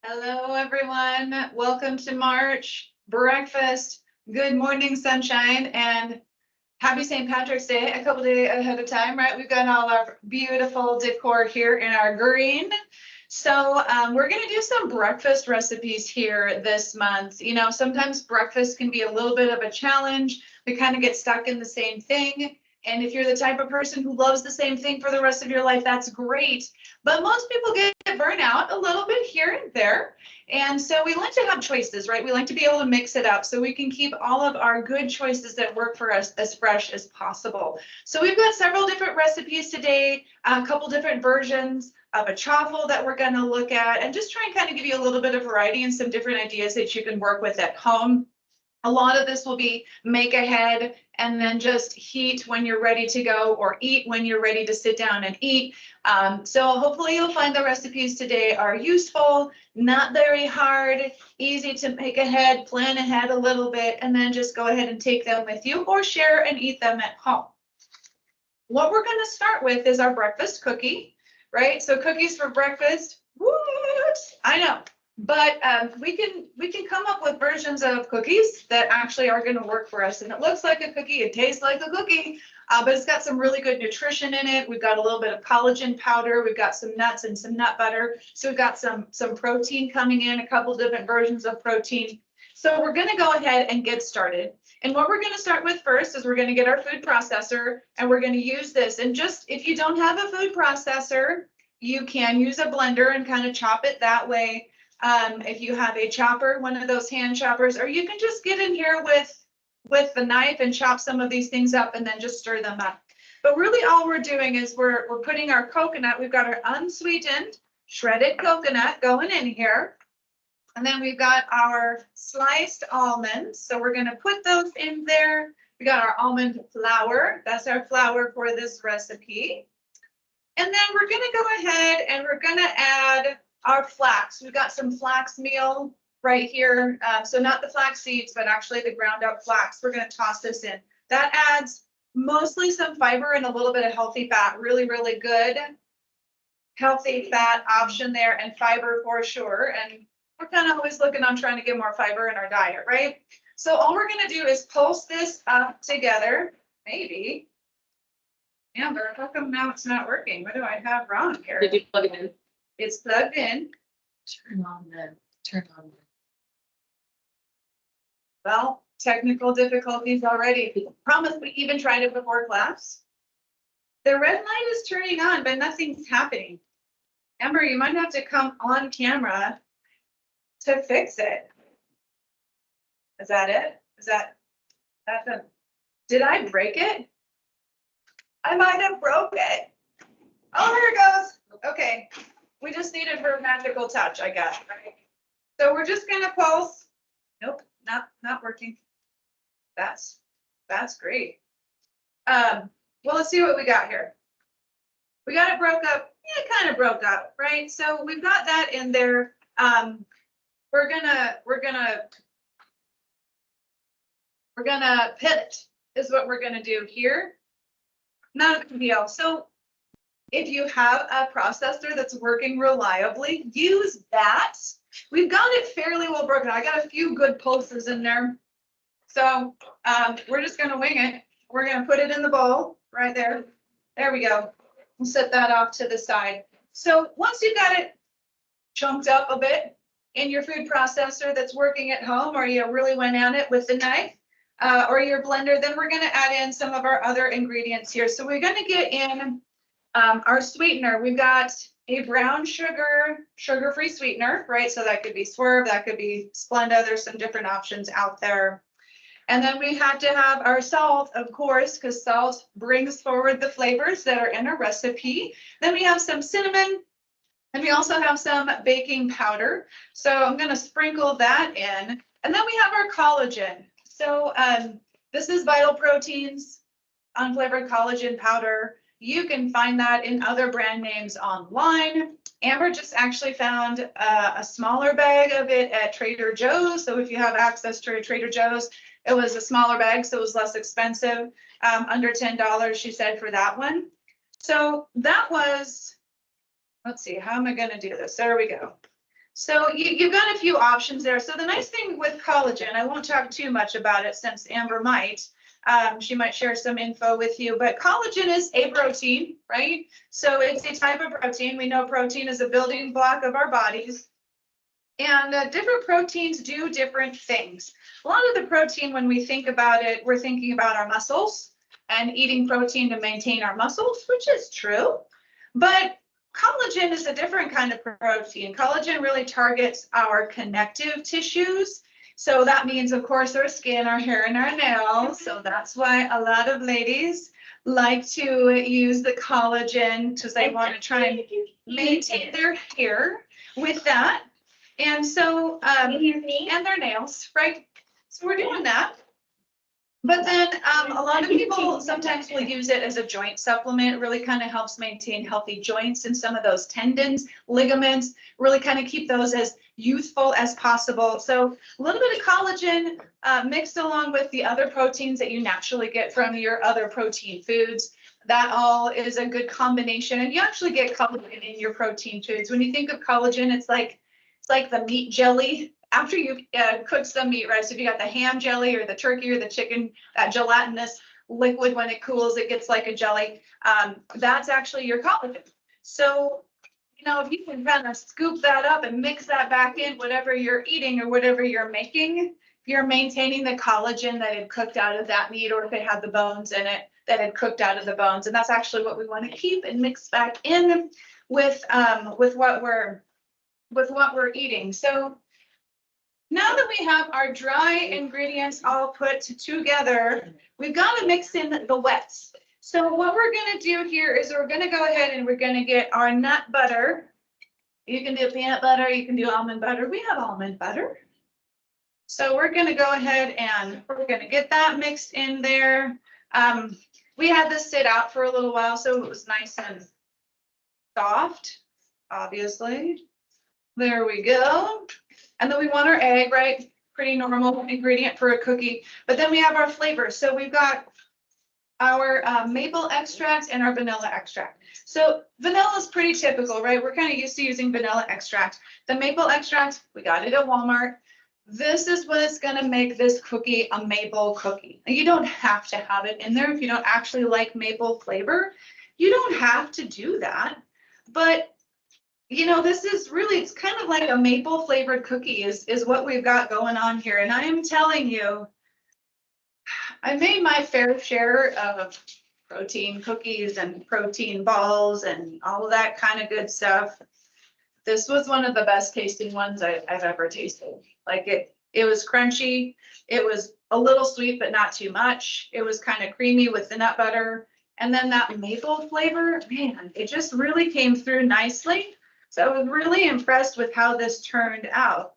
Hello, everyone. Welcome to March breakfast. Good morning, sunshine, and happy St. Patrick's Day a couple days ahead of time, right? We've got all our beautiful decor here in our green. So we're going to do some breakfast recipes here this month. You know, sometimes breakfast can be a little bit of a challenge. We kind of get stuck in the same thing. And if you're the type of person who loves the same thing for the rest of your life, that's great. But most people get burnt out a little bit here and there. And so we like to have choices, right? We like to be able to mix it up so we can keep all of our good choices that work for us as fresh as possible. So we've got several different recipes today, a couple different versions of a chaffle that we're going to look at, and just try and kind of give you a little bit of variety and some different ideas that you can work with at home. A lot of this will be make ahead and then just heat when you're ready to go, or eat when you're ready to sit down and eat. So hopefully you'll find the recipes today are useful, not very hard, easy to make ahead, plan ahead a little bit, and then just go ahead and take them with you or share and eat them at home. What we're going to start with is our breakfast cookie, right? So cookies for breakfast, what? I know. But we can come up with versions of cookies that actually are going to work for us. And it looks like a cookie, it tastes like a cookie, but it's got some really good nutrition in it. We've got a little bit of collagen powder. We've got some nuts and some nut butter. So we've got some protein coming in, a couple different versions of protein. So we're going to go ahead and get started. And what we're going to start with first is we're going to get our food processor, and we're going to use this. And just if you don't have a food processor, you can use a blender and kind of chop it that way. If you have a chopper, one of those hand choppers, or you can just get in here with the knife and chop some of these things up and then just stir them up. But really all we're doing is we're putting our coconut, we've got our unsweetened shredded coconut going in here. And then we've got our sliced almonds. So we're going to put those in there. We got our almond flour. That's our flour for this recipe. And then we're going to go ahead and we're going to add our flax. We've got some flax meal right here. So not the flax seeds, but actually the ground up flax. We're going to toss this in. That adds mostly some fiber and a little bit of healthy fat. Really, really good healthy fat option there, and fiber for sure. And we're kind of always looking on trying to get more fiber in our diet, right? So all we're going to do is pulse this up together. Maybe. Amber, how come now it's not working? What do I have wrong here? Did you plug it in? It's plugged in. Turn on. Well, technical difficulties already. Promise we even tried it before class. The red light is turning on, but nothing's happening. Amber, you might have to come on camera to fix it. Is that it? Did I break it? I might have broke it. Oh, there it goes. Okay. We just needed her magical touch, I guess, right? So we're just gonna pulse. Nope, not working. That's great. Well, let's see what we got here. We got it broke up. Yeah, it kind of broke up, right? So we've got that in there. We're gonna pivot is what we're gonna do here. Not a big deal. So if you have a processor that's working reliably, use that. We've got it fairly well broken. I got a few good pulses in there. So we're just going to wing it. We're going to put it in the bowl right there. There we go. We'll set that off to the side. So once you got it chunked up a bit in your food processor that's working at home, or you really went at it with the knife or your blender, then we're going to add in some of our other ingredients here. So we're going to get in our sweetener. We've got a brown sugar-free sweetener, right? So that could be Swerve, that could be Splenda. There's some different options out there. And then we have to have our salt, of course, because salt brings forward the flavors that are in a recipe. Then we have some cinnamon, and we also have some baking powder. So I'm going to sprinkle that in. And then we have our collagen. So this is Vital Proteins unflavored collagen powder. You can find that in other brand names online. Amber just actually found a smaller bag of it at Trader Joe's. So if you have access to Trader Joe's, it was a smaller bag, so it was less expensive, under $10, she said, for that one. So that was, let's see, how am I going to do this? There we go. So you've got a few options there. So the nice thing with collagen, I won't talk too much about it since Amber might. She might share some info with you, but collagen is a protein, right? So it's a type of protein. We know protein is a building block of our bodies. And different proteins do different things. A lot of the protein, when we think about it, we're thinking about our muscles and eating protein to maintain our muscles, which is true. But collagen is a different kind of protein. Collagen really targets our connective tissues. So that means, of course, our skin, our hair, and our nails. So that's why a lot of ladies like to use the collagen because they want to try and maintain their hair with that. And so, and their nails, right? So we're doing that. But then a lot of people sometimes will use it as a joint supplement. It really kind of helps maintain healthy joints and some of those tendons, ligaments, really kind of keep those as youthful as possible. So a little bit of collagen mixed along with the other proteins that you naturally get from your other protein foods. That all is a good combination. And you actually get collagen in your protein foods. When you think of collagen, it's like the meat jelly after you cook some meat, right? So if you got the ham jelly or the turkey or the chicken, that gelatinous liquid, when it cools, it gets like a jelly. That's actually your collagen. So, you know, if you can kind of scoop that up and mix that back in, whatever you're eating or whatever you're making, you're maintaining the collagen that had cooked out of that meat, or if it had the bones in it, that had cooked out of the bones. And that's actually what we want to keep and mix back in with what we're eating. So now that we have our dry ingredients all put together, we've got to mix in the wets. So what we're going to do here is we're going to go ahead and we're going to get our nut butter. You can do peanut butter, you can do almond butter. We have almond butter. So we're going to go ahead and we're going to get that mixed in there. We had this sit out for a little while, so it was nice and soft, obviously. There we go. And then we want our egg, right? Pretty normal ingredient for a cookie. But then we have our flavors. So we've got our maple extract and our vanilla extract. So vanilla is pretty typical, right? We're kind of used to using vanilla extract. The maple extract, we got it at Walmart. This is what's going to make this cookie a maple cookie. And you don't have to have it in there if you don't actually like maple flavor. You don't have to do that. But you know, this is really, it's kind of like a maple flavored cookie is what we've got going on here. And I am telling you, I made my fair share of protein cookies and protein balls and all of that kind of good stuff. This was one of the best tasting ones I've ever tasted. Like it was crunchy. It was a little sweet, but not too much. It was kind of creamy with the nut butter. And then that maple flavor, man, it just really came through nicely. So I was really impressed with how this turned out.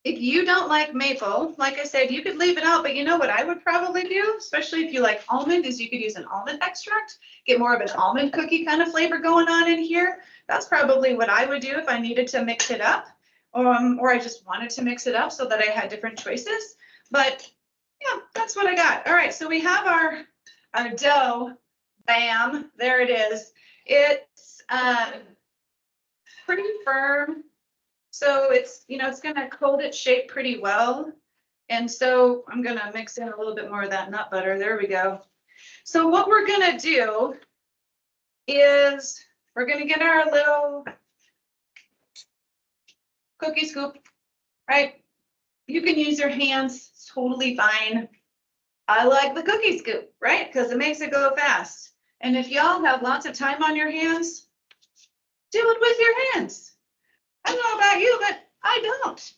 If you don't like maple, like I said, you could leave it out, but you know what I would probably do, especially if you like almond, is you could use an almond extract, get more of an almond cookie kind of flavor going on in here. That's probably what I would do if I needed to mix it up, or I just wanted to mix it up so that I had different choices. But yeah, that's what I got. All right, so we have our dough. Bam, there it is. It's pretty firm. So it's, you know, it's going to hold its shape pretty well. And so I'm going to mix in a little bit more of that nut butter. There we go. So what we're going to do is we're going to get our little cookie scoop, right? You can use your hands, it's totally fine. I like the cookie scoop, right? Because it makes it go fast. And if y'all have lots of time on your hands, do it with your hands. I don't know about you, but I don't.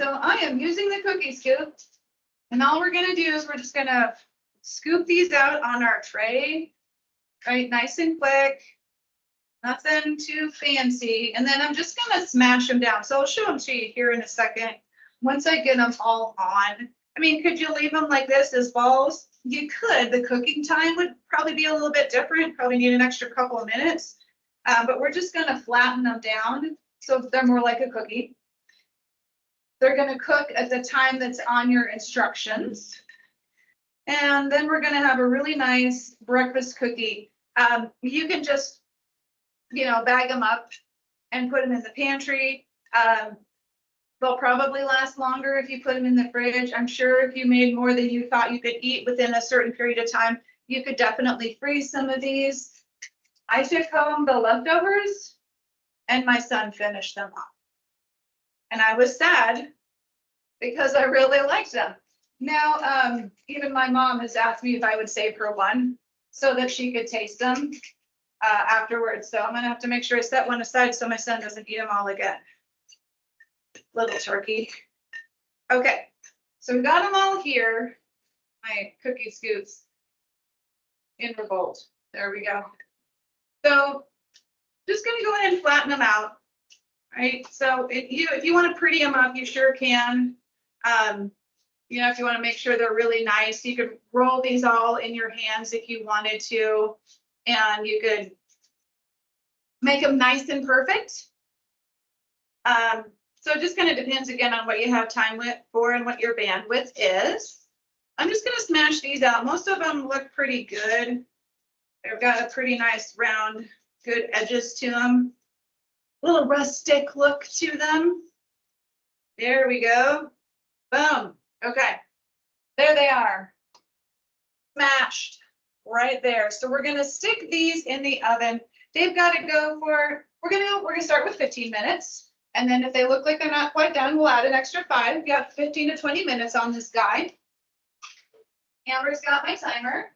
So I am using the cookie scoop. And all we're going to do is we're just going to scoop these out on our tray, right? Nice and quick. Nothing too fancy. And then I'm just going to smash them down. So I'll show them to you here in a second. Once I get them all on. I mean, could you leave them like this as balls? You could. The cooking time would probably be a little bit different. Probably need an extra couple of minutes. But we're just going to flatten them down so they're more like a cookie. They're going to cook at the time that's on your instructions. And then we're going to have a really nice breakfast cookie. You can just, you know, bag them up and put them in the pantry. They'll probably last longer if you put them in the fridge. I'm sure if you made more than you thought you could eat within a certain period of time, you could definitely freeze some of these. I took home the leftovers and my son finished them off. And I was sad because I really liked them. Now, even my mom has asked me if I would save her one so that she could taste them afterwards. So I'm gonna have to make sure I set one aside so my son doesn't eat them all again. Little turkey. Okay, so we got them all here. My cookie scoops in revolt. There we go. So just gonna go ahead and flatten them out. Right, so if you want to pretty them up, you sure can. You know, if you want to make sure they're really nice, you could roll these all in your hands if you wanted to, and you could make them nice and perfect. So it just kind of depends again on what you have time for and what your bandwidth is. I'm just going to smash these out. Most of them look pretty good. They've got a pretty nice round, good edges to them. A little rustic look to them. There we go. Boom. Okay. There they are. Smashed right there. So we're going to stick these in the oven. They've got to go for, we're going to start with 15 minutes. And then if they look like they're not quite done, we'll add an extra 5. We've got 15 to 20 minutes on this guy. Amber's got my timer.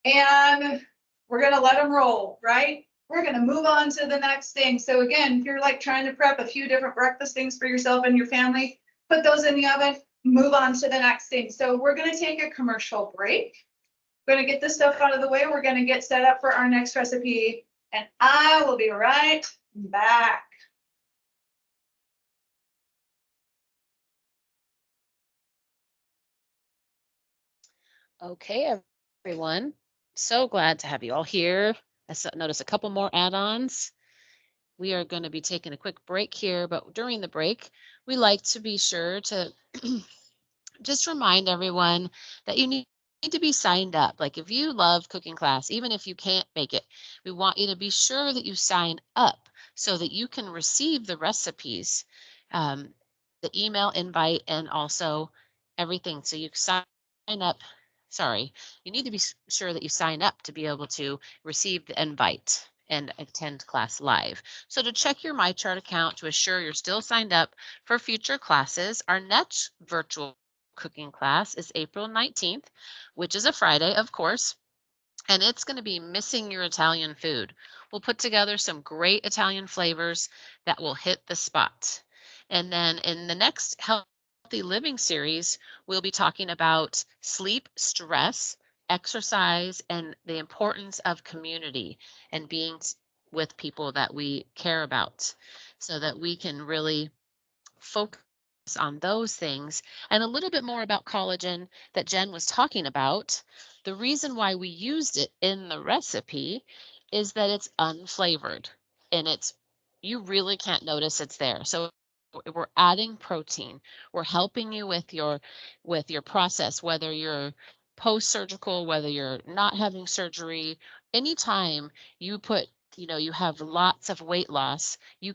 And we're going to let them roll, right? We're going to move on to the next thing. So again, if you're like trying to prep a few different breakfast things for yourself and your family, put those in the oven, move on to the next thing. So we're going to take a commercial break. We're going to get this stuff out of the way. We're going to get set up for our next recipe, and I will be right back. Okay, everyone. So glad to have you all here. I noticed a couple more add-ons. We are going to be taking a quick break here, but during the break, we like to be sure to just remind everyone that you need to be signed up. Like if you love cooking class, even if you can't make it, we want you to be sure that you sign up so that you can receive the recipes, the email invite, and also everything. So you sign up. Sorry, you need to be sure that you sign up to be able to receive the invite and attend class live. So to check your MyChart account to assure you're still signed up for future classes, our next virtual cooking class is April 19th, which is a Friday, of course, and it's going to be Missing Your Italian Food. We'll put together some great Italian flavors that will hit the spot. And then in the next Healthy Living series, we'll be talking about sleep, stress, exercise, and the importance of community and being with people that we care about so that we can really focus on those things and a little bit more about collagen that Jen was talking about. The reason why we used it in the recipe is that it's unflavored and you really can't notice it's there. So we're adding protein. We're helping you with your process, whether you're post-surgical, whether you're not having surgery. Anytime you have lots of weight loss, you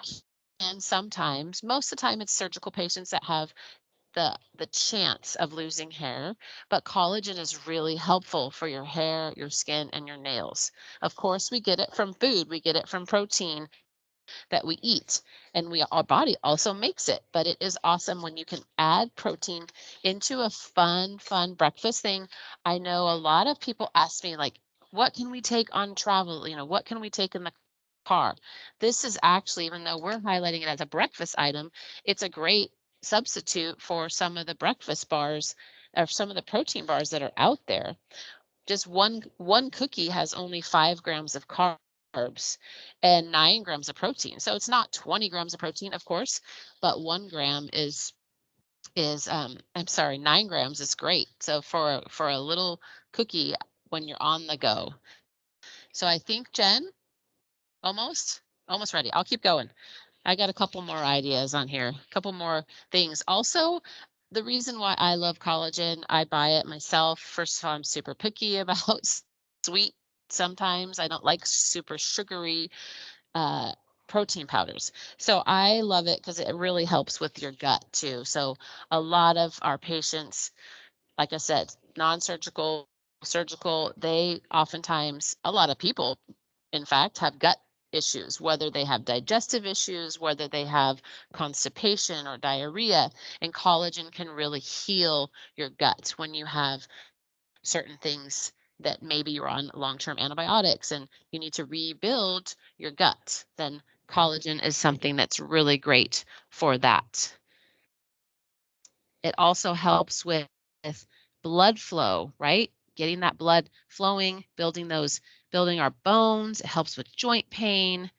and sometimes, most of the time, it's surgical patients that have the chance of losing hair, but collagen is really helpful for your hair, your skin, and your nails. Of course, we get it from food. We get it from protein that we eat, and our body also makes it. But it is awesome when you can add protein into a fun breakfast thing. I know a lot of people ask me, like, what can we take on travel? What can we take in the car? This is actually, even though we're highlighting it as a breakfast item, it's a great substitute for some of the breakfast bars or some of the protein bars that are out there. Just one cookie has only 5 grams of carbs and 9 grams of protein. So it's not 20 grams of protein, of course, but 1 gram I'm sorry, 9 grams is great. So for a little cookie when you're on the go. So I think, Jen, almost ready. I'll keep going. I got a couple more ideas on here, a couple more things. Also, the reason why I love collagen, I buy it myself. First of all, I'm super picky about sweet. Sometimes I don't like super sugary protein powders. So I love it because it really helps with your gut too. So a lot of our patients, like I said, non-surgical, surgical, they oftentimes, a lot of people, in fact, have gut issues, whether they have digestive issues, whether they have constipation or diarrhea. And collagen can really heal your gut when you have certain things that maybe you're on long-term antibiotics and you need to rebuild your gut. Then collagen is something that's really great for that. It also helps with blood flow, right? Getting that blood flowing, building our bones. It helps with joint pain.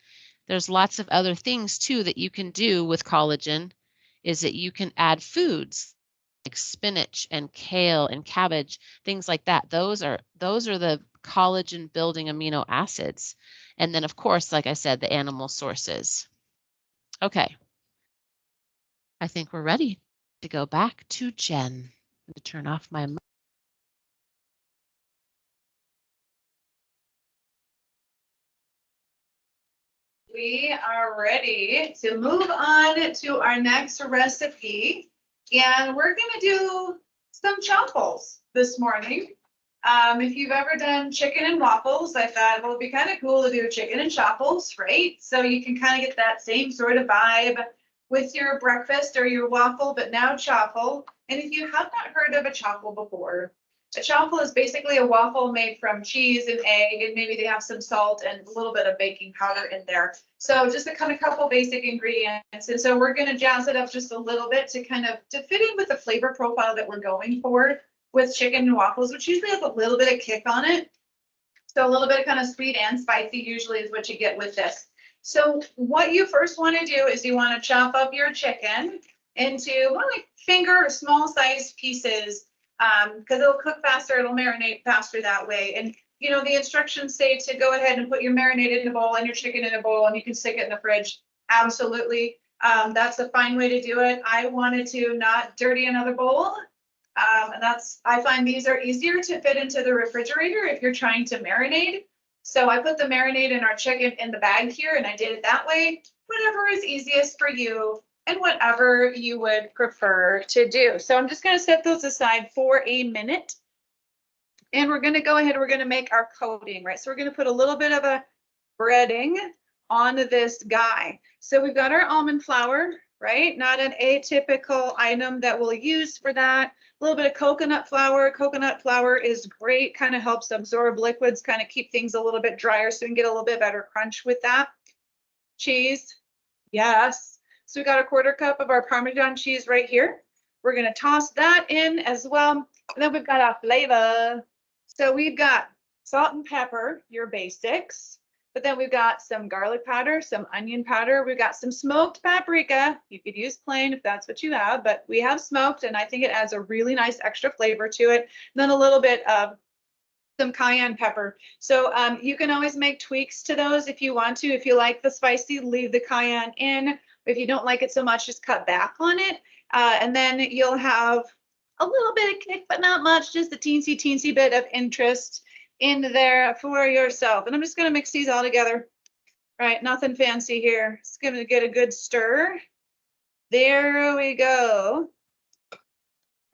There's lots of other things too that you can do with collagen is that you can add foods like spinach and kale and cabbage, things like that. Those are the collagen building amino acids. And then of course, like I said, the animal sources. Okay, I think we're ready to go back to Jen. To turn off my mic. We are ready to move on to our next recipe. And we're gonna do some chaffles this morning. If you've ever done chicken and waffles, I thought it would be kind of cool to do chicken and chaffles, right? So you can kind of get that same sort of vibe with your breakfast or your waffle, but now chaffle. And if you have not heard of a chaffle before, a chaffle is basically a waffle made from cheese and egg, and maybe they have some salt and a little bit of baking powder in there. So just a kind of couple basic ingredients. And so we're going to jazz it up just a little bit to kind of to fit in with the flavor profile that we're going for with chicken and waffles, which usually has a little bit of kick on it. So a little bit of kind of sweet and spicy usually is what you get with this. So what you first want to do is you want to chop up your chicken into more like finger or small sized pieces, because it'll cook faster, it'll marinate faster that way. And you know, the instructions say to go ahead and put your marinade in a bowl and your chicken in a bowl, and you can stick it in the fridge. Absolutely. That's a fine way to do it. I wanted to not dirty another bowl. And I find these are easier to fit into the refrigerator if you're trying to marinate. So I put the marinade in our chicken in the bag here, and I did it that way. Whatever is easiest for you and whatever you would prefer to do. So I'm just going to set those aside for a minute. And we're going to go ahead, we're going to make our coating, right? So we're going to put a little bit of a breading on this guy. So we've got our almond flour, right? Not an atypical item that we'll use for that. A little bit of coconut flour. Coconut flour is great, kind of helps absorb liquids, kind of keep things a little bit drier so we can get a little bit better crunch with that. Cheese, yes. So we got a 1/4 cup of our Parmesan cheese right here. We're going to toss that in as well. And then we've got our flavor. So we've got salt and pepper, your basics. But then we've got some garlic powder, some onion powder. We've got some smoked paprika. You could use plain if that's what you have, but we have smoked, and I think it adds a really nice extra flavor to it. And then a little bit of some cayenne pepper. So you can always make tweaks to those if you want to. If you like the spicy, leave the cayenne in. If you don't like it so much, just cut back on it. And then you'll have a little bit of kick, but not much, just a teensy bit of interest in there for yourself. And I'm just going to mix these all together. Right, nothing fancy here. It's going to get a good stir. There we go.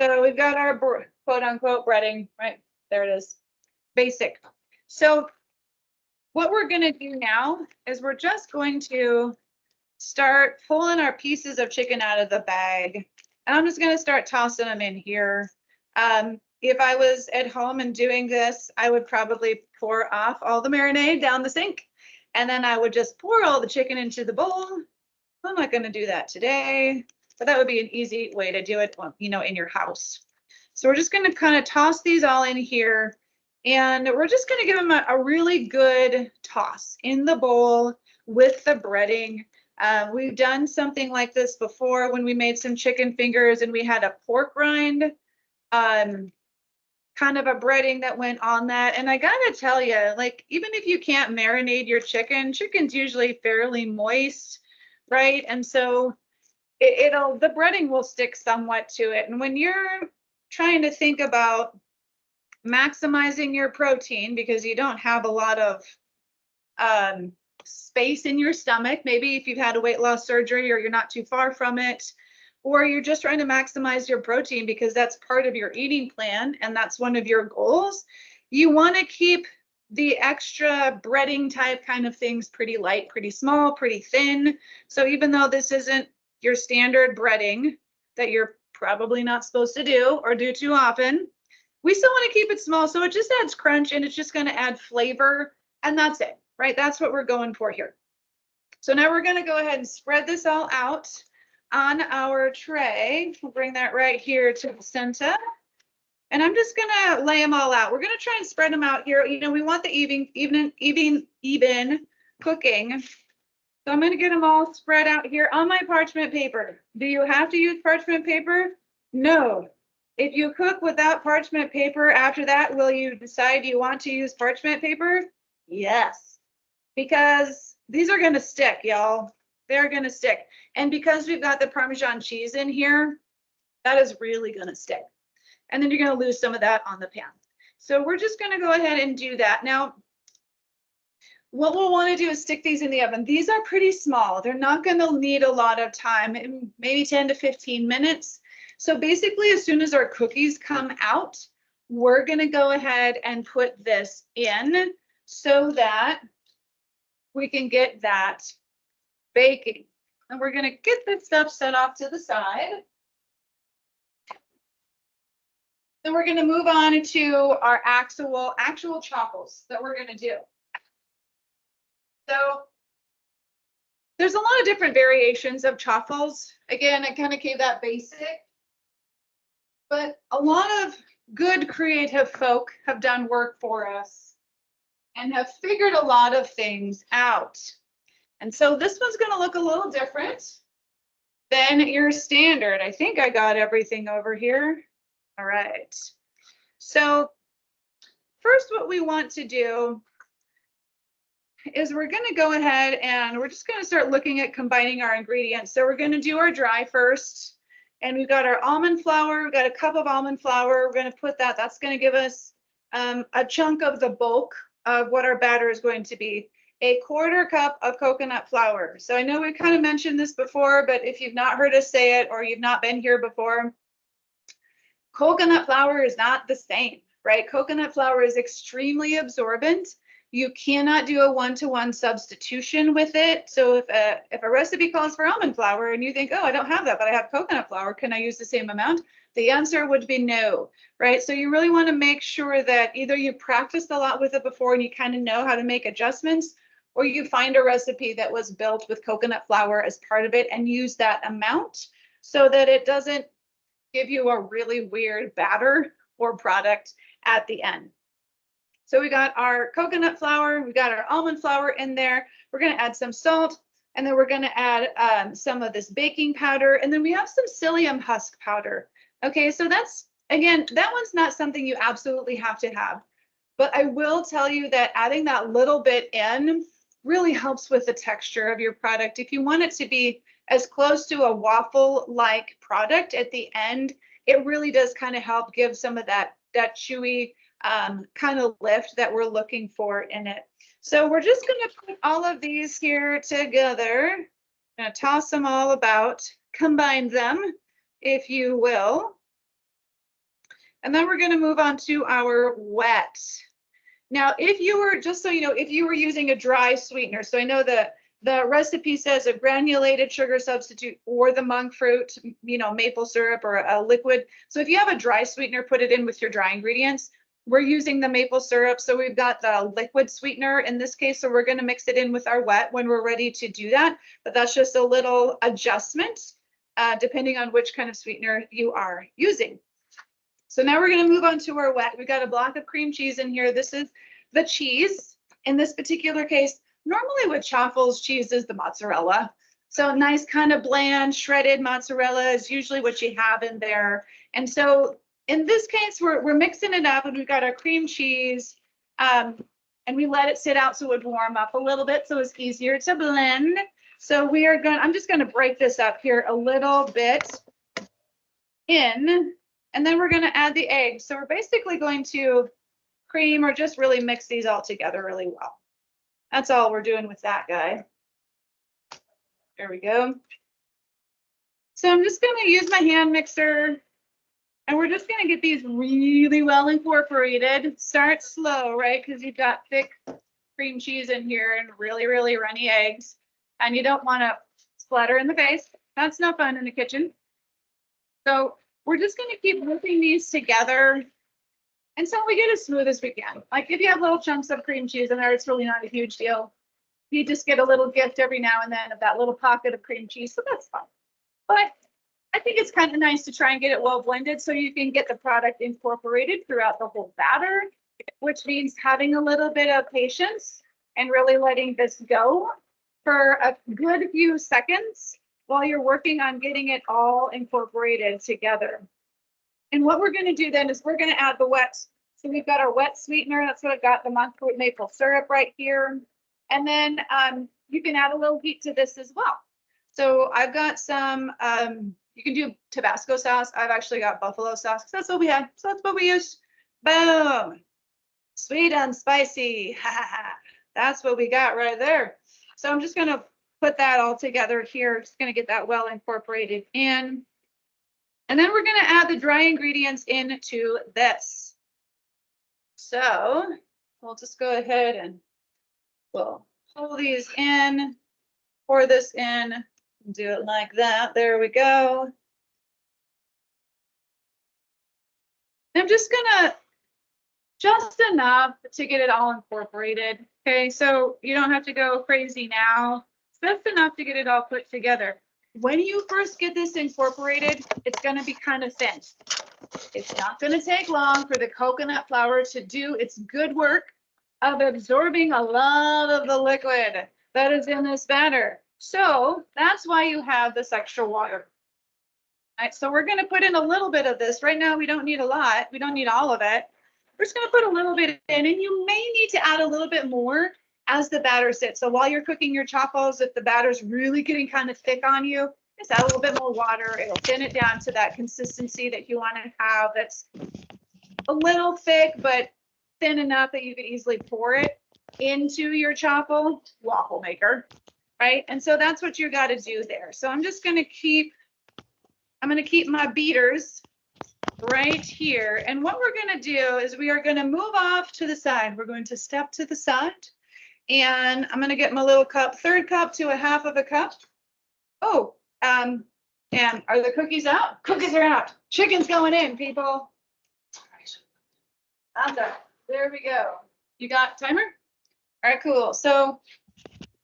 So we've got our quote unquote breading, right? There it is. Basic. So what we're going to do now is we're just going to start pulling our pieces of chicken out of the bag. And I'm just going to start tossing them in here. If I was at home and doing this, I would probably pour off all the marinade down the sink, and then I would just pour all the chicken into the bowl. I'm not going to do that today, but that would be an easy way to do it, you know, in your house. So we're just going to kind of toss these all in here, and we're just going to give them a really good toss in the bowl with the breading. We've done something like this before when we made some chicken fingers and we had a pork rind, kind of a breading that went on that. And I gotta tell you, like, even if you can't marinate your chicken, chicken's usually fairly moist, right? And so the breading will stick somewhat to it. And when you're trying to think about maximizing your protein, because you don't have a lot of space in your stomach, maybe if you've had a weight loss surgery or you're not too far from it, or you're just trying to maximize your protein because that's part of your eating plan and that's one of your goals, you want to keep the extra breading type kind of things pretty light, pretty small, pretty thin. So even though this isn't your standard breading that you're probably not supposed to do or do too often, we still want to keep it small. So it just adds crunch and it's just going to add flavor, and that's it, right? That's what we're going for here. So now we're going to go ahead and spread this all out on our tray. We'll bring that right here to the center. And I'm just gonna lay them all out. We're gonna try and spread them out here. You know, we want the even cooking. So I'm gonna get them all spread out here on my parchment paper. Do you have to use parchment paper? No. If you cook without parchment paper after that, will you decide you want to use parchment paper? Yes. Because these are gonna stick, y'all. They're gonna stick. And because we've got the Parmesan cheese in here, that is really gonna stick. And then you're going to lose some of that on the pan. So we're just going to go ahead and do that. Now, what we'll want to do is stick these in the oven. These are pretty small. They're not going to need a lot of time, maybe 10 to 15 minutes. So basically, as soon as our cookies come out, we're going to go ahead and put this in so that we can get that baking. And we're going to get this stuff set off to the side. Then we're going to move on to our actual chaffles that we're going to do. So there's a lot of different variations of chaffles. Again, I kind of gave that basic, but a lot of good creative folk have done work for us and have figured a lot of things out. And so this one's going to look a little different than your standard. I think I got everything over here. All right. So first, what we want to do is we're going to go ahead and we're just going to start looking at combining our ingredients. So we're going to do our dry first. And we've got our almond flour. We've got a cup of almond flour. We're going to put that. That's going to give us a chunk of the bulk of what our batter is going to be. A 1/4 cup of coconut flour. So I know we kind of mentioned this before, but if you've not heard us say it or you've not been here before, coconut flour is not the same, right? Coconut flour is extremely absorbent. You cannot do a one-to-one substitution with it. So if a recipe calls for almond flour and you think, oh, I don't have that, but I have coconut flour, can I use the same amount? The answer would be no, right? So you really want to make sure that either you practiced a lot with it before and you kind of know how to make adjustments, or you find a recipe that was built with coconut flour as part of it and use that amount so that it doesn't give you a really weird batter or product at the end. So we got our coconut flour, we got our almond flour in there. We're going to add some salt, and then we're going to add some of this baking powder, and then we have some psyllium husk powder. Okay, so that's, again, that one's not something you absolutely have to have, but I will tell you that adding that little bit in really helps with the texture of your product. If you want it to be as close to a waffle-like product at the end, it really does kind of help give some of that chewy kind of lift that we're looking for in it. So we're just going to put all of these here together. I'm going to toss them all about, combine them, if you will. And then we're going to move on to our wet. Now, if you were, just so you know, if you were using a dry sweetener, so I know that the recipe says a granulated sugar substitute or the monk fruit, you know, maple syrup or a liquid. So if you have a dry sweetener, put it in with your dry ingredients. We're using the maple syrup, so we've got the liquid sweetener in this case, so we're going to mix it in with our wet when we're ready to do that. But that's just a little adjustment depending on which kind of sweetener you are using. So now we're going to move on to our wet. We've got a block of cream cheese in here. This is the cheese. In this particular case, normally with chaffles, cheese is the mozzarella. So nice kind of bland shredded mozzarella is usually what you have in there. And so in this case, we're mixing it up, and we've got our cream cheese, and we let it sit out so it would warm up a little bit so it's easier to blend. So we are going, I'm just going to break this up here a little bit in, and then we're going to add the eggs. So we're basically going to cream or just really mix these all together really well. That's all we're doing with that guy. There we go. So I'm just going to use my hand mixer, and we're just going to get these really well incorporated. Start slow, right? Because you've got thick cream cheese in here and really, really runny eggs, and you don't want to splatter in the face. That's no fun in the kitchen. So we're just going to keep whipping these together until we get as smooth as we can. Like if you have little chunks of cream cheese in there, it's really not a huge deal. You just get a little gift every now and then of that little pocket of cream cheese, so that's fine. But I think it's kind of nice to try and get it well blended so you can get the product incorporated throughout the whole batter, which means having a little bit of patience and really letting this go for a good few seconds while you're working on getting it all incorporated together. And what we're going to do then is we're going to add the wet. So we've got our wet sweetener. That's what I've got, the monk fruit maple syrup right here. And then you can add a little heat to this as well. So I've got some, you can do Tabasco sauce. I've actually got buffalo sauce because that's what we had. So that's what we used. Boom. Sweet and spicy. That's what we got right there. So I'm just going to put that all together here. Just going to get that well incorporated in. And then we're going to add the dry ingredients into this. So we'll just go ahead and we'll pull these in, pour this in, do it like that. There we go. I'm just gonna, just enough to get it all incorporated. Okay, so you don't have to go crazy now. Just enough to get it all put together. When you first get this incorporated, it's gonna be kind of thin. It's not gonna take long for the coconut flour to do its good work of absorbing a lot of the liquid that is in this batter. So that's why you have this extra water. All right, so we're going to put in a little bit of this. Right now, we don't need a lot. We don't need all of it. We're just going to put a little bit in, and you may need to add a little bit more as the batter sits. So while you're cooking your chaffles, if the batter's really getting kind of thick on you, just add a little bit more water. It'll thin it down to that consistency that you want to have that's a little thick, but thin enough that you could easily pour it into your chaffle waffle maker, right? And so that's what you got to do there. So I'm just going to keep, my beaters right here. And what we're going to do is we are going to move off to the side. We're going to step to the side, and I'm going to get my little cup, third cup to a half of a cup. Oh, and are the cookies out? Cookies are out. Chicken's going in, people. Awesome. There we go. You got timer? All right, cool. So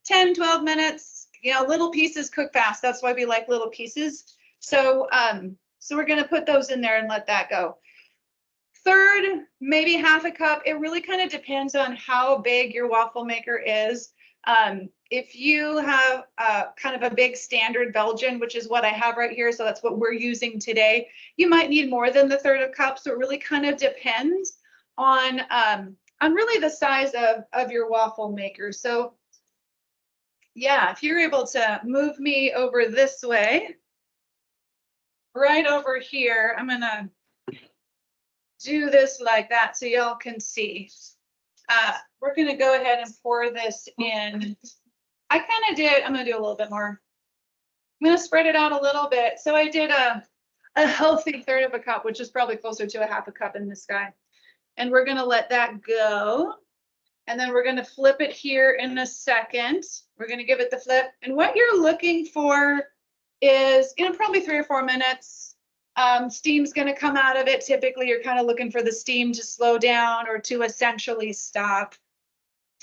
10, 12 minutes, little pieces cook fast. That's why we like little pieces. So, so we're going to put those in there and let that go. Third, maybe half a cup. It really kind of depends on how big your waffle maker is. If you have kind of a big standard Belgian, which is what I have right here, so that's what we're using today, you might need more than the third of cup. So it really kind of depends on really the size of your waffle maker. So yeah, if you're able to move me over this way, right over here, I'm gonna do this like that so y'all can see. We're gonna go ahead and pour this in. I kind of did, I'm gonna do a little bit more. I'm gonna spread it out a little bit. So I did a healthy third of a cup, which is probably closer to a half a cup in this guy. And we're gonna let that go. And then we're gonna flip it here in a second. We're gonna give it the flip. And what you're looking for is, probably 3 or 4 minutes. Steam's gonna come out of it. Typically, you're kind of looking for the steam to slow down or to essentially stop.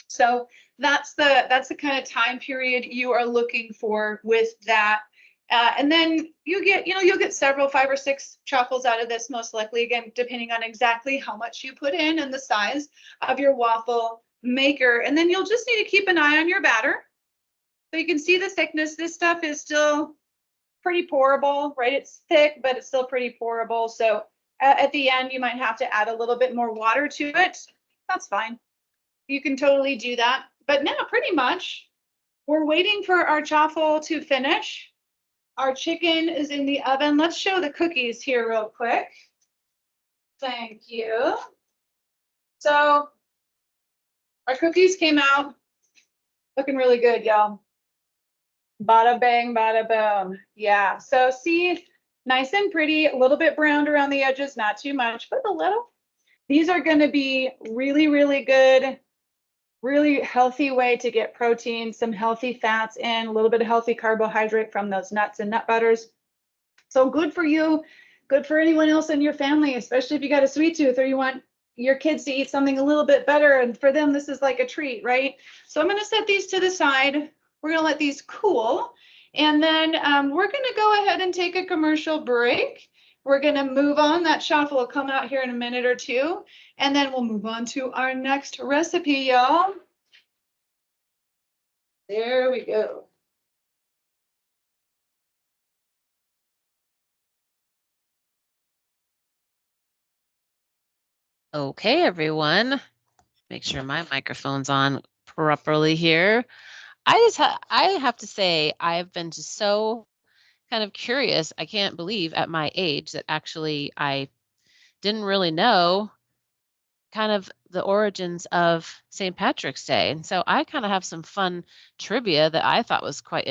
So that's the kind of time period you are looking for with that. And then you get, you'll get several, 5 or 6 chaffles out of this, most likely, again, depending on exactly how much you put in and the size of your waffle maker. And then you'll just need to keep an eye on your batter. So you can see the thickness. This stuff is still pretty pourable, right? It's thick, but it's still pretty pourable. So at the end, you might have to add a little bit more water to it. That's fine. You can totally do that. But now pretty much we're waiting for our chaffle to finish. Our chicken is in the oven. Let's show the cookies here real quick. Thank you. So our cookies came out Looking really good, y'all. Bada bang, bada boom. Yeah, so see, nice and pretty, a little bit browned around the edges, not too much, but a little. These are going to be really, really good, really healthy way to get protein, some healthy fats in, a little bit of healthy carbohydrate from those nuts and nut butters. So good for you, good for anyone else in your family, especially if you got a sweet tooth or you want your kids to eat something a little bit better. And for them, this is like a treat, right? So I'm going to set these to the side. We're going to let these cool. And then we're going to go ahead and take a commercial break. We're going to move on. That shuffle will come out here in a minute or two. And then we'll move on to our next recipe, y'all. There we go. Okay, everyone. Make sure my microphone's on properly here. I have to say I've been just so kind of curious. I can't believe at my age that actually I didn't really know kind of the origins of St. Patrick's Day. And so I kind of have some fun trivia that I thought was quite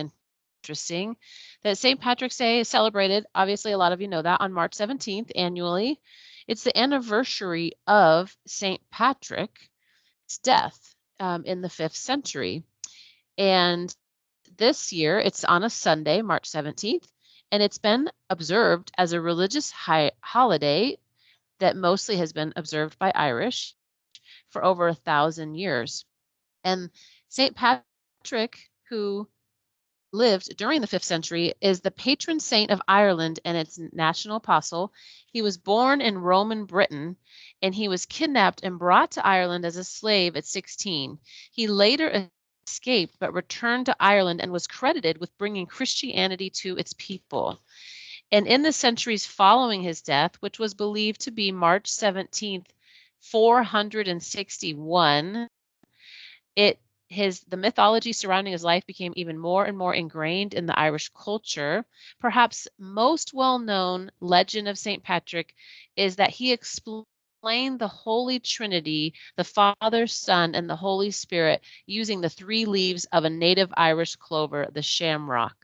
interesting. That St. Patrick's Day is celebrated, obviously, a lot of you know that, on March 17th annually. It's the anniversary of St. Patrick's death in the 5th century. And this year, it's on a Sunday, March 17th, and it's been observed as a religious holiday that mostly has been observed by Irish for over 1,000 years. And St. Patrick, who lived during the 5th century, is the patron saint of Ireland and its national apostle. He was born in Roman Britain, and he was kidnapped and brought to Ireland as a slave at 16. He later escaped but returned to Ireland and was credited with bringing Christianity to its people. And in the centuries following his death, which was believed to be March 17th, 461, the mythology surrounding his life became even more and more ingrained in the Irish culture. Perhaps most well-known legend of St. Patrick is that he explained the Holy Trinity, the Father, Son, and the Holy Spirit, using the 3 leaves of a native Irish clover, the shamrock.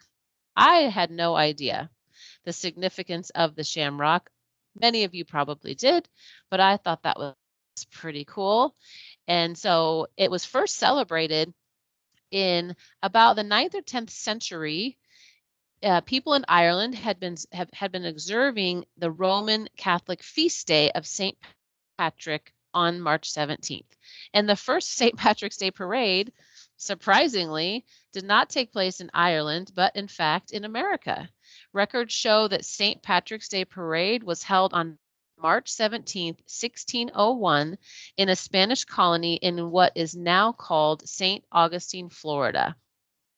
I had no idea the significance of the shamrock. Many of you probably did, but I thought that was pretty cool. And so it was first celebrated in about the 9th or 10th century. People in Ireland had been observing the Roman Catholic feast day of St. Patrick on March 17th. And the first St. Patrick's Day parade, surprisingly, did not take place in Ireland, but in fact in America. Records show that St. Patrick's Day parade was held on March 17th, 1601, in a Spanish colony in what is now called St. Augustine, Florida.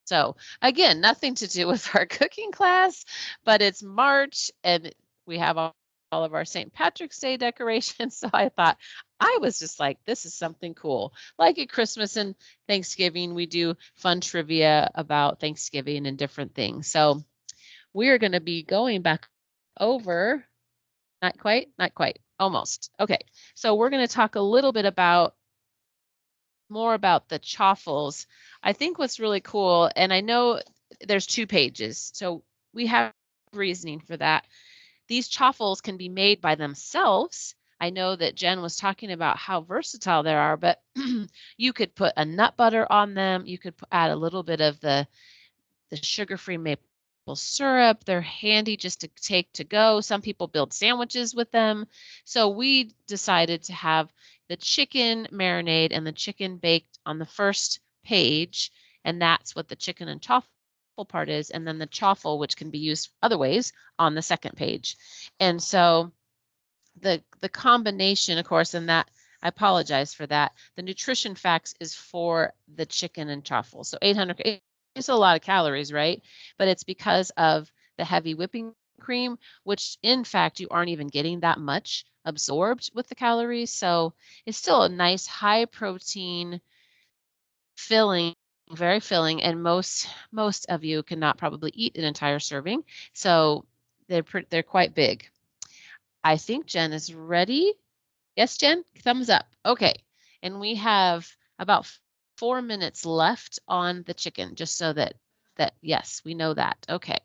So again, nothing to do with our cooking class, but it's March and we have all of our St. Patrick's Day decorations. So I thought, I was just like, this is something cool. Like at Christmas and Thanksgiving, we do fun trivia about Thanksgiving and different things. So we're going to be going back over, not quite, almost. Okay, so we're going to talk a little bit more about the chaffles. I think what's really cool, and I know there's 2 pages, so we have reasoning for that. These chaffles can be made by themselves. I know that Jen was talking about how versatile they are, but you could put a nut butter on them. You could add a little bit of the sugar-free maple syrup. They're handy just to take to go. Some people build sandwiches with them. So we decided to have the chicken marinade and the chicken baked on the first page, and that's what the chicken and chaffle part is, and then the chaffle, which can be used other ways, on the second page. And so the combination, of course, and that I apologize for that. The nutrition facts is for the chicken and chaffle. So 800, it's a lot of calories, right? But it's because of the heavy whipping cream, which in fact you aren't even getting that much absorbed with the calories. So it's still a nice high protein filling, very filling, and most of you cannot probably eat an entire serving. So they're quite big. I think Jen is ready. Yes, Jen? Thumbs up. Okay. And we have about 4 minutes left on the chicken, just so that yes, we know that. Okay.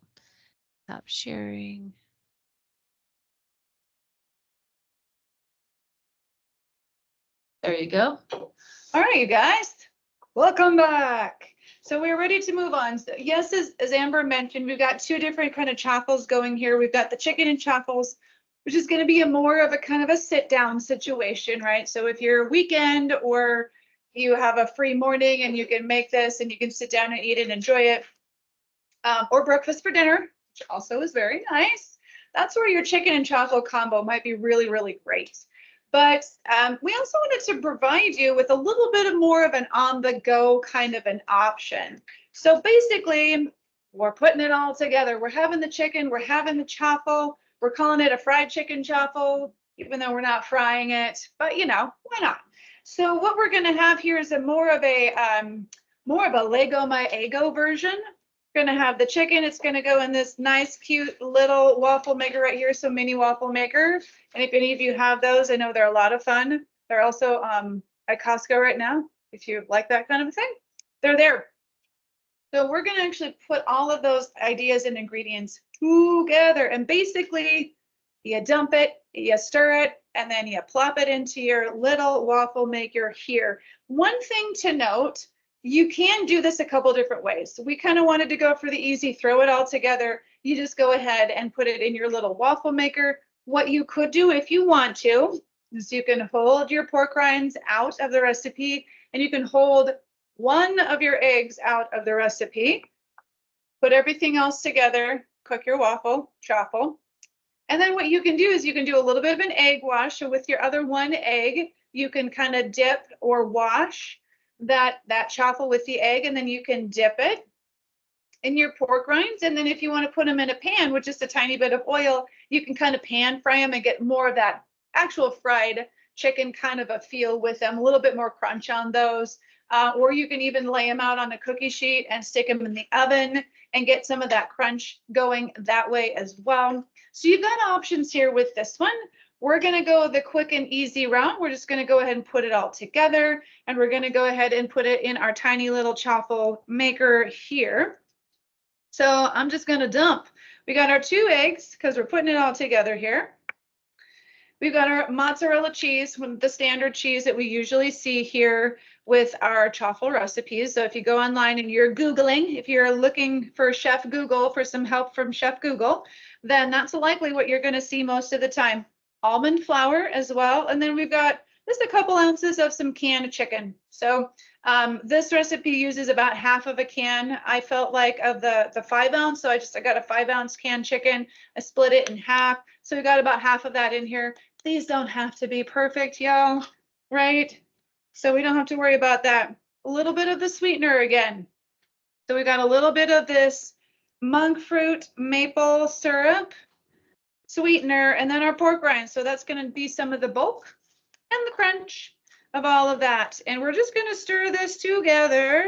Stop sharing. There you go. All right, you guys, welcome back. So we're ready to move on. So yes, as Amber mentioned, we've got two different kind of chaffles going here. We've got the chicken and chaffles, which is going to be a more of a kind of a sit down situation, right? So if you're a weekend or you have a free morning and you can make this and you can sit down and eat and enjoy it, or breakfast for dinner, which also is very nice. That's where your chicken and chaffle combo might be really, really great. But we also wanted to provide you with a little bit of more of an on-the-go kind of an option. So basically, we're putting it all together. We're having the chicken, we're having the chaffle, we're calling it a fried chicken chaffle, even though we're not frying it. But you know, why not? So what we're going to have here is a more of a Lego My Eggo version. We're going to have the chicken. It's going to go in this nice, cute little waffle maker right here. So mini waffle maker. And if any of you have those, I know they're a lot of fun. They're also at Costco right now. If you like that kind of thing, they're there. So we're going to actually put all of those ideas and ingredients together. And basically, you dump it, you stir it, and then you plop it into your little waffle maker here. One thing to note, you can do this a couple different ways. We kind of wanted to go for the easy, throw it all together. You just go ahead and put it in your little waffle maker. What you could do if you want to is you can hold your pork rinds out of the recipe, and you can hold one of your eggs out of the recipe. Put everything else together, cook your waffle, chaffle. And then what you can do is you can do a little bit of an egg wash. So with your other one egg, you can kind of dip or wash that chaffle with the egg, and then you can dip it in your pork rinds. And then if you want to put them in a pan with just a tiny bit of oil, you can kind of pan fry them and get more of that actual fried chicken kind of a feel with them, a little bit more crunch on those. Or you can even lay them out on a cookie sheet and stick them in the oven and get some of that crunch going that way as well. So you've got options here with this one. We're going to go the quick and easy route. We're just going to go ahead and put it all together, and we're going to go ahead and put it in our tiny little chaffle maker here. So I'm just going to dump. We got our 2 eggs because we're putting it all together here. We've got our mozzarella cheese, the standard cheese that we usually see here with our chaffle recipes. So if you go online and you're Googling, if you're looking for Chef Google, for some help from Chef Google, then that's likely what you're going to see most of the time. Almond flour as well. And then we've got just a couple ounces of some canned chicken. So this recipe uses about half of a can, I felt like, of the 5 ounce. So I got a 5 ounce canned chicken. I split it in half. So we got about half of that in here. These don't have to be perfect, y'all, right? So we don't have to worry about that. A little bit of the sweetener again. So we got a little bit of this monk fruit maple syrup sweetener, and then our pork rinds. So that's going to be some of the bulk and the crunch of all of that. And we're just going to stir this together,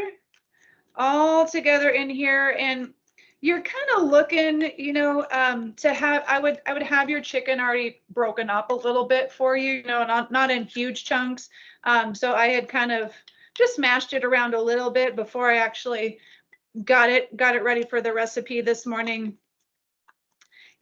all together in here. And you're kind of looking, you know, to have, I would have your chicken already broken up a little bit for you, you know, not in huge chunks. So I had kind of just mashed it around a little bit before I actually got it ready for the recipe this morning,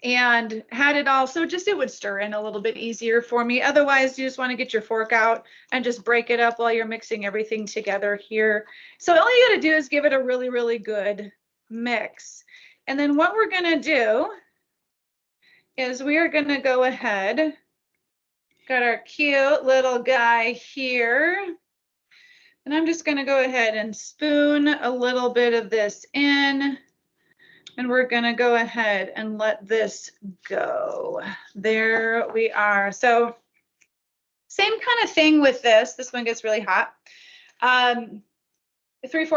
and had it all, so just it would stir in a little bit easier for me. Otherwise, you just want to get your fork out and just break it up while you're mixing everything together here. So all you got to do is give it a really, really good mix. And then what we're going to do is we are going to go ahead, got our cute little guy here, and I'm just going to go ahead and spoon a little bit of this in. And we're going to go ahead and let this go. There we are. So same kind of thing with this. This one gets really hot. 3-4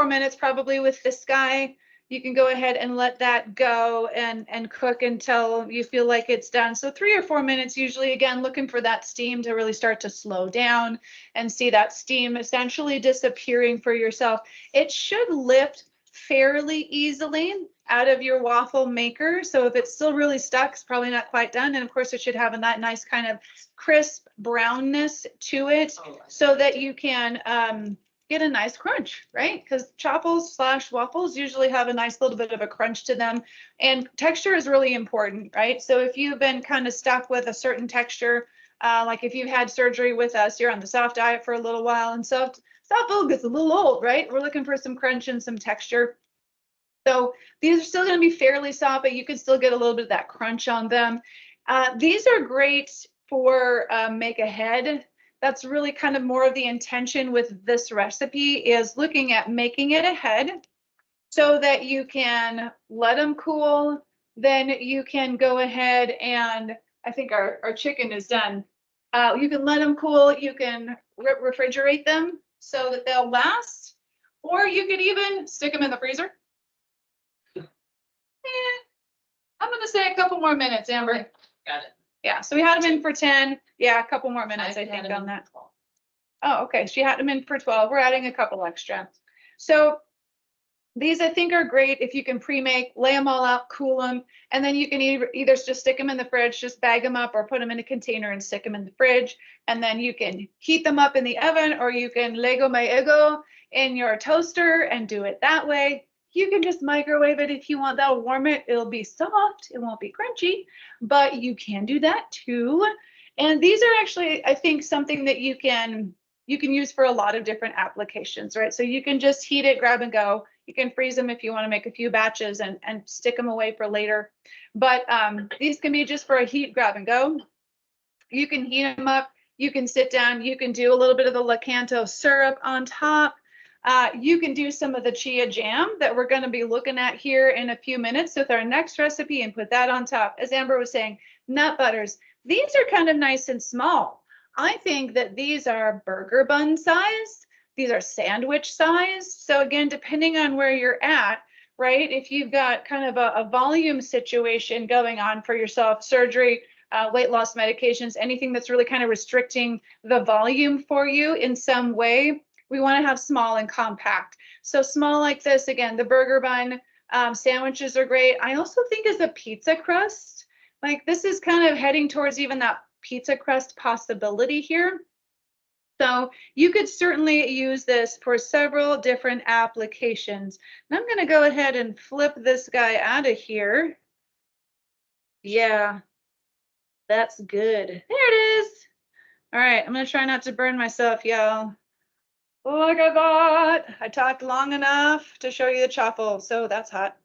minutes probably with this guy. You can go ahead and let that go and cook until you feel like it's done. So 3 or 4 minutes usually, again, looking for that steam to really start to slow down and see that steam essentially disappearing for yourself. It should lift fairly easily out of your waffle maker. So if it's still really stuck, it's probably not quite done. And of course, it should have that nice kind of crisp brownness to it, so that you can get a nice crunch, right? Because chaffles/waffles usually have a nice little bit of a crunch to them. And texture is really important, right? So if you've been kind of stuck with a certain texture, like if you've had surgery with us, you're on the soft diet for a little while, and soft food gets a little old, right? We're looking for some crunch and some texture. So these are still going to be fairly soft, but you can still get a little bit of that crunch on them. These are great for make ahead. That's really kind of more of the intention with this recipe, is looking at making it ahead so that you can let them cool. Then you can go ahead and, I think our chicken is done. You can let them cool. You can refrigerate them so that they'll last, or you could even stick them in the freezer. I'm going to say a couple more minutes, Amber. Got it. Yeah, so we had them in for 10. Yeah, a couple more minutes, I think, on that. Oh, okay. She had them in for 12. We're adding a couple extra. So these I think are great if you can pre-make, lay them all out, cool them, and then you can either just stick them in the fridge, just bag them up, or put them in a container and stick them in the fridge. And then you can heat them up in the oven, or you can Lego my ego in your toaster and do it that way. You can just microwave it if you want. That'll warm it. It'll be soft. It won't be crunchy, but you can do that too. And these are actually, I think, something that you can use for a lot of different applications, right? So you can just heat it, grab and go. You can freeze them if you want to make a few batches and stick them away for later. But these can be just for a heat, grab and go. You can heat them up. You can sit down. You can do a little bit of the Lakanto syrup on top. You can do some of the chia jam that we're going to be looking at here in a few minutes with our next recipe and put that on top. As Amber was saying, nut butters. These are kind of nice and small. I think that these are burger bun size. These are sandwich size. So again, depending on where you're at, right? If you've got kind of a volume situation going on for yourself, surgery, weight loss medications, anything that's really kind of restricting the volume for you in some way, we want to have small and compact. So small like this, again, the burger bun sandwiches are great. I also think as a pizza crust, like this is kind of heading towards even that pizza crust possibility here. So you could certainly use this for several different applications. And I'm going to go ahead and flip this guy out of here. Yeah, that's good. There it is. All right, I'm going to try not to burn myself, y'all. Look at that. I talked long enough to show you the chaffle, so that's hot.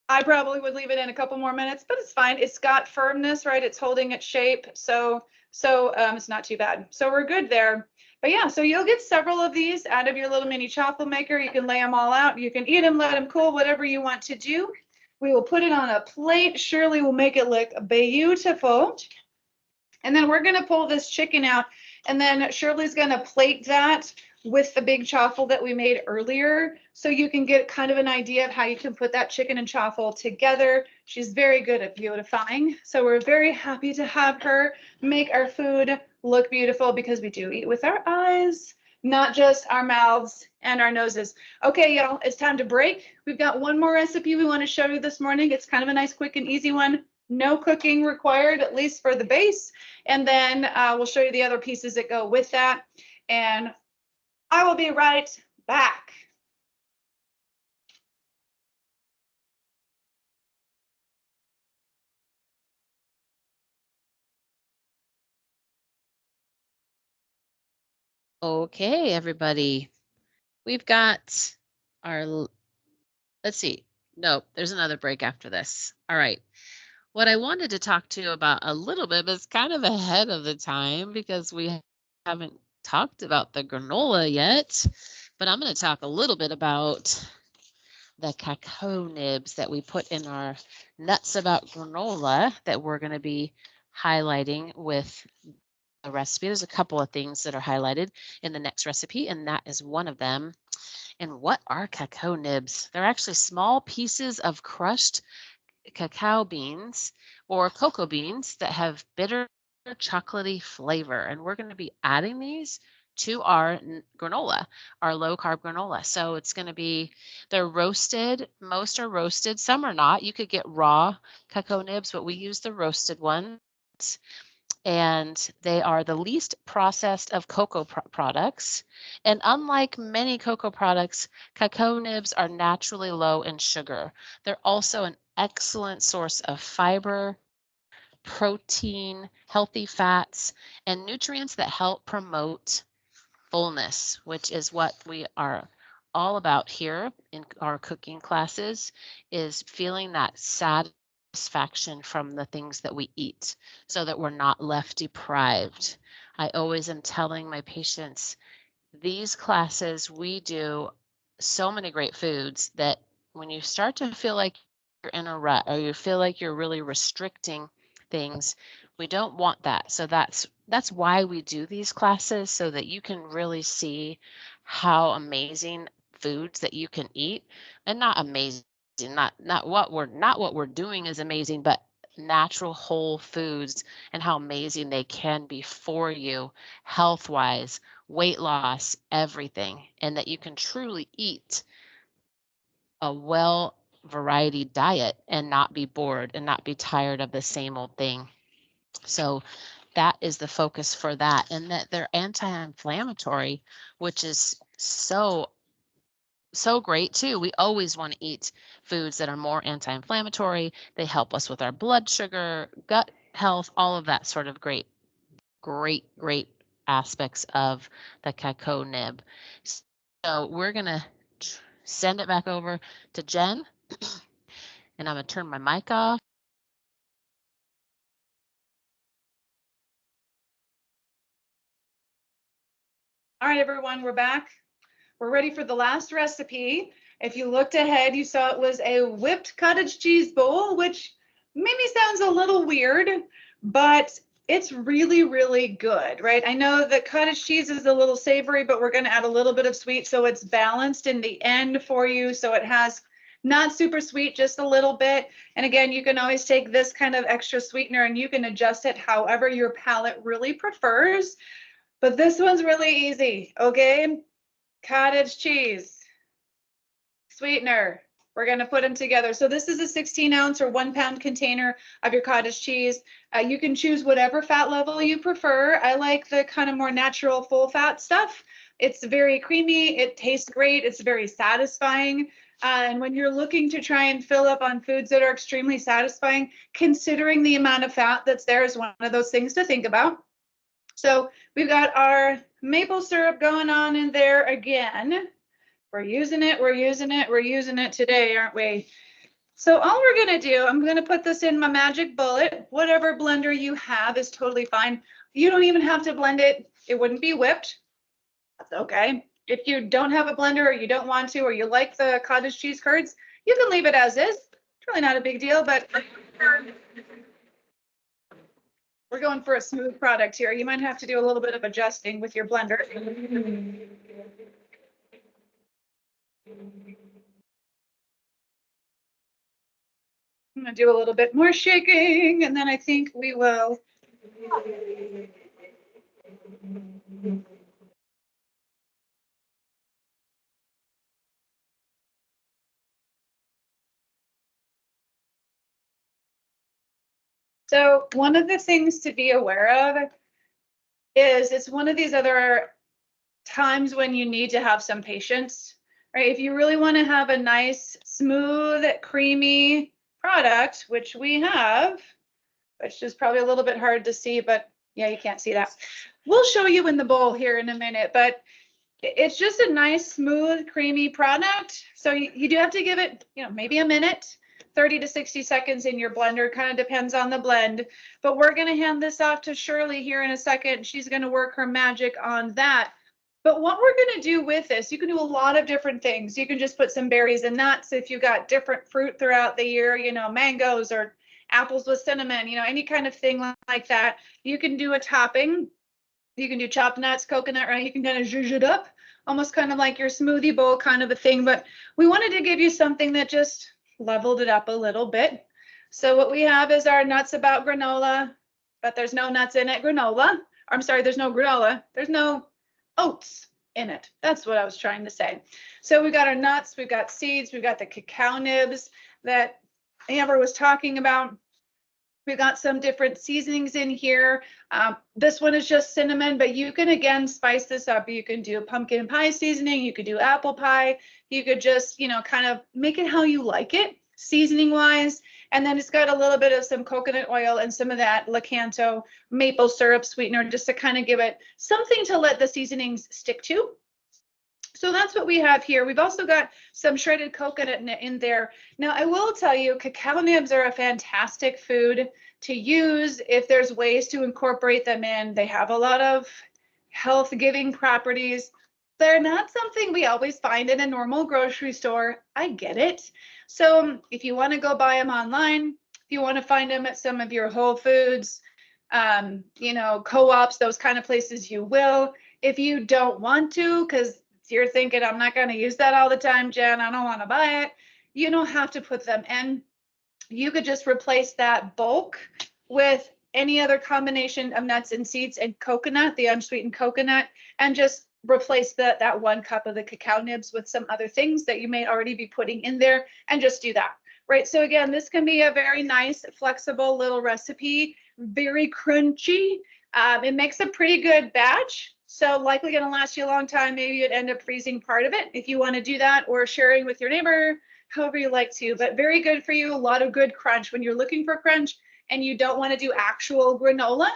I probably would leave it in a couple more minutes, but it's fine. It's got firmness, right? It's holding its shape, so it's not too bad. So we're good there. But yeah, so you'll get several of these out of your little mini chaffle maker. You can lay them all out. You can eat them, let them cool, whatever you want to do. We will put it on a plate. Shirley will make it look beautiful. And then we're going to pull this chicken out, and then Shirley's going to plate that with the big chaffle that we made earlier, so you can get kind of an idea of how you can put that chicken and chaffle together. She's very good at beautifying, so we're very happy to have her make our food look beautiful, because we do eat with our eyes, not just our mouths and our noses. Okay, y'all, it's time to break. We've got one more recipe we want to show you this morning. It's kind of a nice, quick, and easy one. No cooking required, at least for the base. And then we'll show you the other pieces that go with that. And I will be right back. Okay, everybody. We've got our, let's see. No, there's another break after this. All right. What I wanted to talk to you about a little bit, but it's kind of ahead of the time because we haven't talked about the granola yet. But I'm going to talk a little bit about the cacao nibs that we put in our nuts about granola that we're going to be highlighting with the recipe. There's a couple of things that are highlighted in the next recipe, and that is one of them. And what are cacao nibs? They're actually small pieces of crushed cacao beans or cocoa beans that have bitter chocolatey flavor. And we're going to be adding these to our granola, our low carb granola. So it's going to be, they're roasted. Most are roasted. Some are not. You could get raw cacao nibs, but we use the roasted ones. and they are the least processed of cocoa products. And unlike many cocoa products, cacao nibs are naturally low in sugar. They're also an excellent source of fiber, protein, healthy fats, and nutrients that help promote fullness, which is what we are all about here in our cooking classes, is feeling that satisfaction from the things that we eat so that we're not left deprived. I always am telling my patients, these classes, we do so many great foods that when you start to feel like you're in a rut or you feel like you're really restricting things, we don't want that. So that's why we do these classes, so that you can really see how amazing foods that you can eat, and not amazing, not what we're doing is amazing, but natural whole foods and how amazing they can be for you health wise, weight loss, everything, and that you can truly eat a well variety diet and not be bored and not be tired of the same old thing. So that is the focus for that. And that they're anti-inflammatory, which is so great too. We always want to eat foods that are more anti-inflammatory. They help us with our blood sugar, gut health, all of that sort of great aspects of the cacao nib. So we're going to send it back over to Jen, and I'm going to turn my mic off. All right, everyone, we're back. We're ready for the last recipe. If you looked ahead, you saw it was a whipped cottage cheese bowl, which maybe sounds a little weird, but it's really, really good, right? I know that cottage cheese is a little savory, but we're going to add a little bit of sweet, so it's balanced in the end for you. So it has not super sweet, just a little bit. And again, you can always take this kind of extra sweetener and you can adjust it however your palate really prefers. But this one's really easy, okay? Cottage cheese, sweetener. We're going to put them together. So this is a 16 ounce or 1 pound container of your cottage cheese. You can choose whatever fat level you prefer. I like the kind of more natural full fat stuff. It's very creamy. It tastes great. It's very satisfying. And when you're looking to try and fill up on foods that are extremely satisfying, considering the amount of fat that's there is one of those things to think about. So we've got our maple syrup going on in there again. We're using it today, aren't we? So all we're gonna do, I'm gonna put this in my magic bullet. Whatever blender you have is totally fine. You don't even have to blend it. It wouldn't be whipped. That's okay. If you don't have a blender or you don't want to, or you like the cottage cheese curds, you can leave it as is. It's really not a big deal, but we're going for a smooth product here. You might have to do a little bit of adjusting with your blender. I'm going to do a little bit more shaking, and then I think we will. So one of the things to be aware of is it's one of these other times when you need to have some patience, right? If you really want to have a nice, smooth, creamy product, which we have, which is probably a little bit hard to see, but yeah, you can't see that. We'll show you in the bowl here in a minute, but it's just a nice, smooth, creamy product. So you do have to give it, maybe a minute, 30 to 60 seconds in your blender, kind of depends on the blend. But we're going to hand this off to Shirley here in a second. She's going to work her magic on that. But what we're going to do with this, you can do a lot of different things. You can just put some berries and nuts if you've got different fruit throughout the year, mangoes or apples with cinnamon, any kind of thing like that. You can do a topping. You can do chopped nuts, coconut, right? You can kind of zhuzh it up, almost kind of like your smoothie bowl kind of a thing. But we wanted to give you something that just leveled it up a little bit. So what we have is our nuts about granola, but there's no nuts in it. Granola. I'm sorry, there's no granola. There's no oats in it. That's what I was trying to say. So we've got our nuts, we've got seeds, we've got the cacao nibs that Amber was talking about. We've got some different seasonings in here. This one is just cinnamon, but you can again spice this up. You can do pumpkin pie seasoning. You could do apple pie. You could just, kind of make it how you like it, seasoning wise. And then it's got a little bit of some coconut oil and some of that Lakanto maple syrup sweetener just to kind of give it something to let the seasonings stick to. So that's what we have here. We've also got some shredded coconut in there. Now, I will tell you, cacao nibs are a fantastic food to use if there's ways to incorporate them in. They have a lot of health-giving properties. They're not something we always find in a normal grocery store. I get it. So if you want to go buy them online, if you want to find them at some of your Whole Foods, co-ops, those kind of places, you will. If you don't want to, because you're thinking, I'm not going to use that all the time, Jen, I don't want to buy it, you don't have to put them in. You could just replace that bulk with any other combination of nuts and seeds and coconut, the unsweetened coconut, and just replace that 1 cup of the cacao nibs with some other things that you may already be putting in there, and just do that. Right. So again, this can be a very nice, flexible little recipe, very crunchy. It makes a pretty good batch. So likely going to last you a long time. Maybe you'd end up freezing part of it if you want to do that, or sharing with your neighbor, however you like to, but very good for you. A lot of good crunch when you're looking for crunch and you don't want to do actual granola.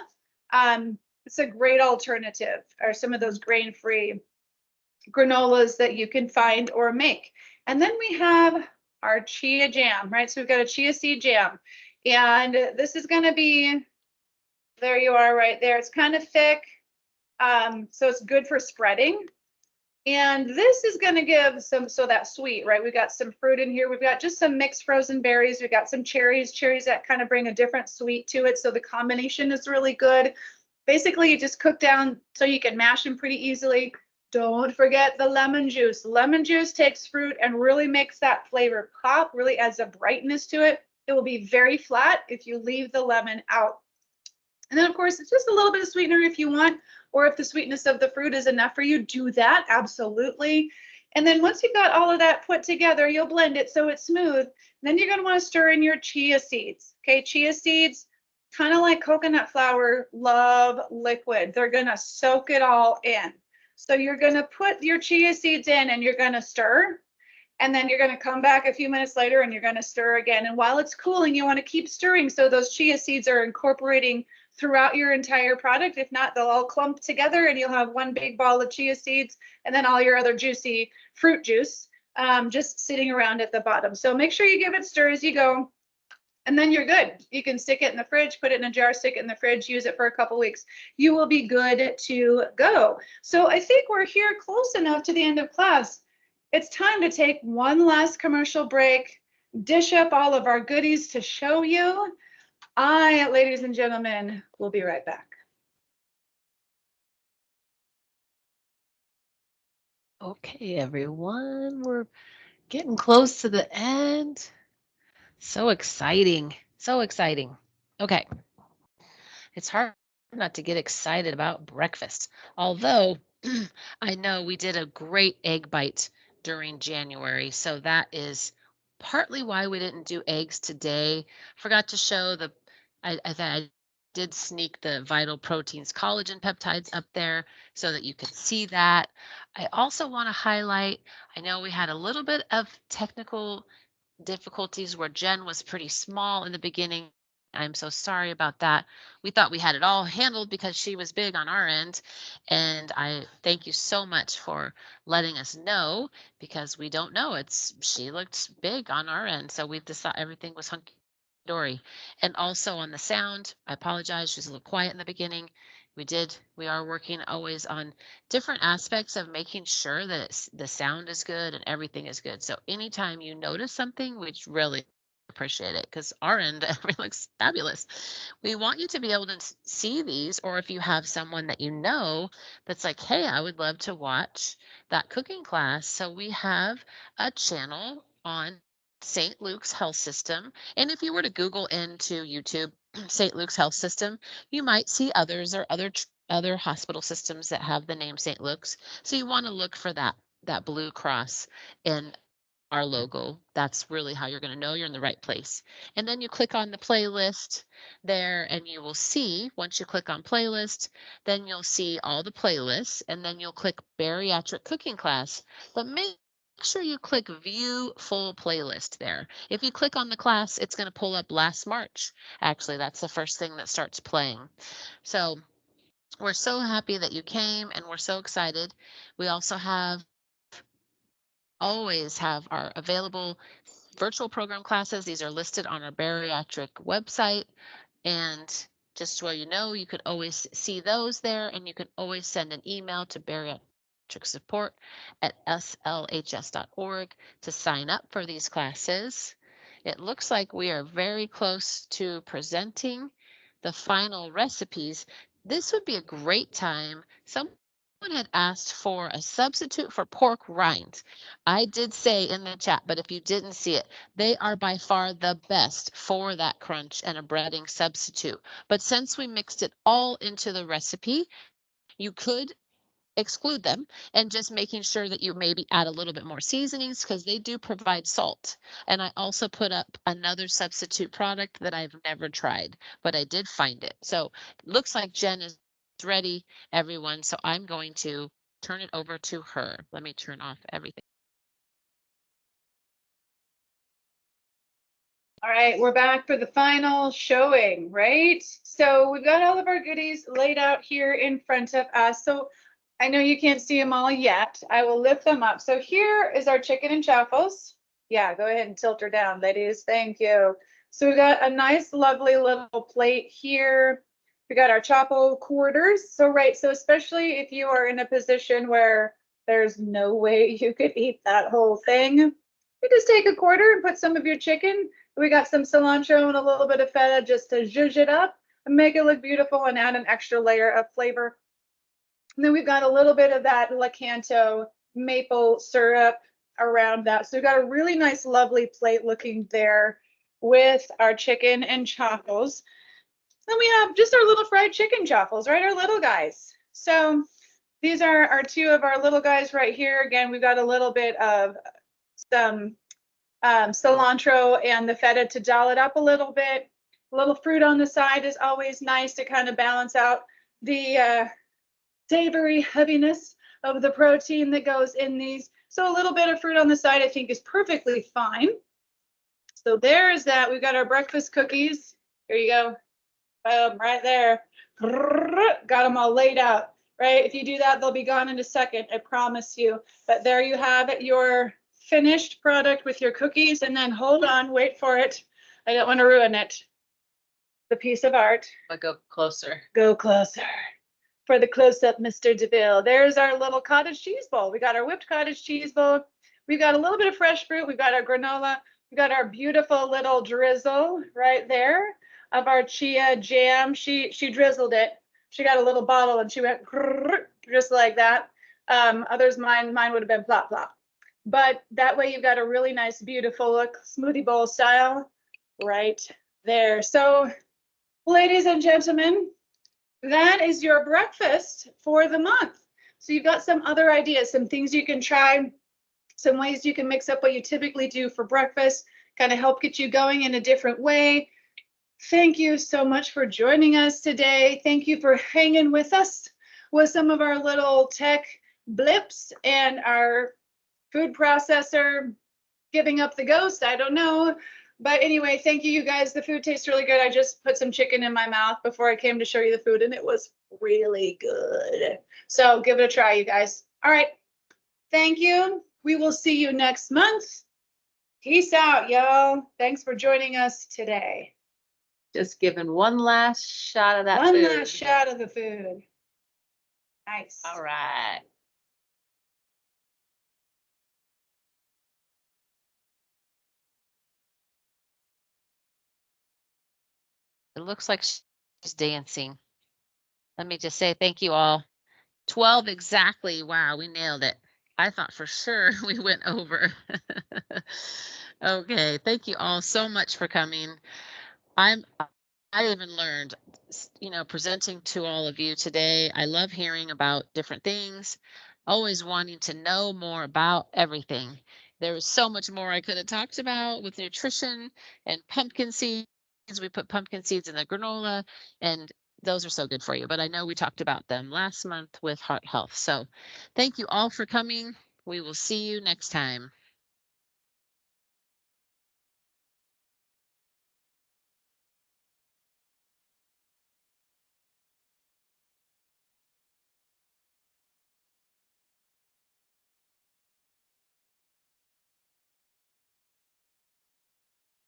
It's a great alternative, or some of those grain-free granolas that you can find or make. And then we have our chia jam, right? So we've got a chia seed jam, and this is going to be, there you are right there. It's kind of thick. So it's good for spreading. And this is going to give so that sweet, right? We've got some fruit in here. We've got just some mixed frozen berries. We've got some cherries that kind of bring a different sweet to it. So the combination is really good. Basically, you just cook down so you can mash them pretty easily. Don't forget the lemon juice. Lemon juice takes fruit and really makes that flavor pop, really adds a brightness to it. It will be very flat if you leave the lemon out. And then, of course, it's just a little bit of sweetener if you want, or if the sweetness of the fruit is enough for you, do that, absolutely. And then once you've got all of that put together, you'll blend it so it's smooth. Then you're going to want to stir in your chia seeds. Okay, chia seeds, kind of like coconut flour, love liquid. They're going to soak it all in. So you're going to put your chia seeds in and you're going to stir. And then you're going to come back a few minutes later and you're going to stir again. And while it's cooling, you want to keep stirring so those chia seeds are incorporating throughout your entire product. If not, they'll all clump together and you'll have one big ball of chia seeds and then all your other juicy fruit juice just sitting around at the bottom. So make sure you give it stir as you go. And then you're good. You can stick it in the fridge, put it in a jar, stick it in the fridge, use it for a couple weeks. You will be good to go. So I think we're here close enough to the end of class. It's time to take one last commercial break, dish up all of our goodies to show you. Ladies and gentlemen, will be right back. Okay, everyone, we're getting close to the end. So exciting. So exciting. Okay. It's hard not to get excited about breakfast. Although I know we did a great egg bite during January. So that is partly why we didn't do eggs today. Forgot to show I did sneak the vital proteins collagen peptides up there so that you could see that. I also want to highlight, I know we had a little bit of technical difficulties where Jen was pretty small in the beginning. I'm so sorry about that. We thought we had it all handled because she was big on our end. And I thank you so much for letting us know, because we don't know. She looked big on our end. So we decided everything was hunky dory. And also on the sound, I apologize. She was a little quiet in the beginning. We are working always on different aspects of making sure that the sound is good and everything is good. So anytime you notice something, we really appreciate it, because our end, everything looks fabulous. We want you to be able to see these, or if you have someone that you know that's like, hey, I would love to watch that cooking class. So we have a channel on St. Luke's Health System. And if you were to Google into YouTube, St. Luke's Health System, you might see others or other hospital systems that have the name St. Luke's. So you want to look for that blue cross. And our logo. That's really how you're going to know you're in the right place. And then you click on the playlist there, and you will see, once you click on playlist, then you'll see all the playlists, and then you'll click bariatric cooking class. But make sure you click view full playlist there. If you click on the class, it's going to pull up last March. Actually, that's the first thing that starts playing. So we're so happy that you came, and we're so excited. We also always have our available virtual program classes. These are listed on our bariatric website. And just so you know, you could always see those there, and you can always send an email to bariatric support at slhs.org to sign up for these classes. It looks like we are very close to presenting the final recipes. This would be a great time. Someone had asked for a substitute for pork rinds. I did say in the chat, but if you didn't see it, they are by far the best for that crunch and a breading substitute. But since we mixed it all into the recipe, you could exclude them, and just making sure that you maybe add a little bit more seasonings, because they do provide salt. And I also put up another substitute product that I've never tried, but I did find it. So it looks like Jen is ready, everyone. So I'm going to turn it over to her. Let me turn off everything. All right, we're back for the final showing, right? So we've got all of our goodies laid out here in front of us. So I know you can't see them all yet. I will lift them up. So here is our chicken and chaffles. Yeah, go ahead and tilt her down, ladies. Thank you. So we've got a nice, lovely little plate here. We got our chapo quarters. So right, so especially if you are in a position where there's no way you could eat that whole thing, you just take a quarter and put some of your chicken. We got some cilantro and a little bit of feta just to zhuzh it up and make it look beautiful and add an extra layer of flavor. And then we've got a little bit of that Lakanto maple syrup around that. So we've got a really nice, lovely plate looking there with our chicken and chaffles. Then we have just our little fried chicken chaffles, right? Our little guys. So these are our two of our little guys right here. Again, we've got a little bit of some cilantro and the feta to doll it up a little bit. A little fruit on the side is always nice to kind of balance out the savory heaviness of the protein that goes in these. So a little bit of fruit on the side I think is perfectly fine. So there's that. We've got our breakfast cookies. Here you go. Boom, right there. Got them all laid out, right? If you do that, they'll be gone in a second, I promise you. But there you have it, your finished product with your cookies. And then hold on, wait for it. I don't want to ruin it. The piece of art. But go closer. Go closer. For the close-up, Mr. DeVille. There's our little cottage cheese bowl. We got our whipped cottage cheese bowl. We've got a little bit of fresh fruit. We've got our granola. We've got our beautiful little drizzle right there of our chia jam. She drizzled it. She got a little bottle and she went just like that. Others, mine would have been plop plop. But that way you've got a really nice, beautiful look, smoothie bowl style right there. So, ladies and gentlemen, that is your breakfast for the month. So you've got some other ideas, some things you can try, some ways you can mix up what you typically do for breakfast, kind of help get you going in a different way. Thank you so much for joining us today. Thank you for hanging with us with some of our little tech blips and our food processor giving up the ghost. I don't know. But anyway, thank you, you guys. The food tastes really good. I just put some chicken in my mouth before I came to show you the food, and it was really good. So give it a try, you guys. All right. Thank you. We will see you next month. Peace out, y'all. Thanks for joining us today. Just giving one last shot of that One food. last shot of the food. Nice. All right. It looks like she's dancing. Let me just say thank you all. 12 exactly. Wow, we nailed it. I thought for sure we went over. Okay, thank you all so much for coming. I even learned, presenting to all of you today. I love hearing about different things, always wanting to know more about everything. There was so much more I could have talked about with nutrition and pumpkin seeds. We put pumpkin seeds in the granola, and those are so good for you. But I know we talked about them last month with heart health. So thank you all for coming. We will see you next time.